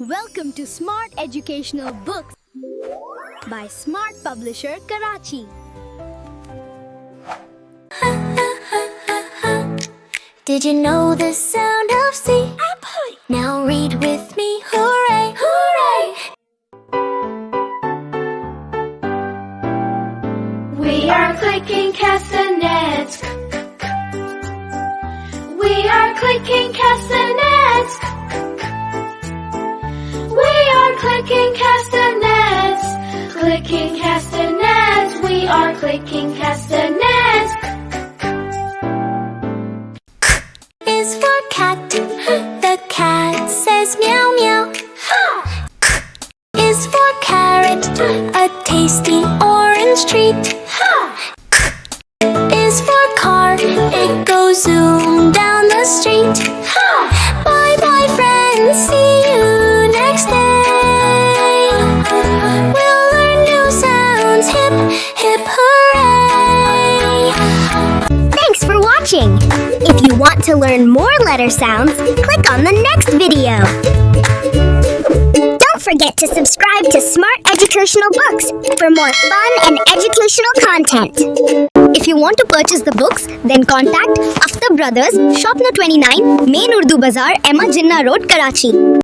Welcome to Smart Educational Books by Smart Publisher, Karachi. Did you know the sound of C? Now read with me, hooray, hooray! We are clicking castanets. We are clicking castanets. We are clicking castanets. Clicking castanets. We are clicking castanets. Is for cat. The cat says meow meow. Is for carrot. A tasty orange treat. Is for car. It goes zoom down the street. Bye bye friends. See you next day. We'll learn new sounds. Hip hip hooray. Thanks for watching! If you want to learn more letter sounds, click on the next video. Don't forget to subscribe to Smart Educational Books for more fun and educational content. If you want to purchase the books, then contact After Brothers, Shop No. 29, Main Urdu Bazaar, Emma Jinnah Road, Karachi.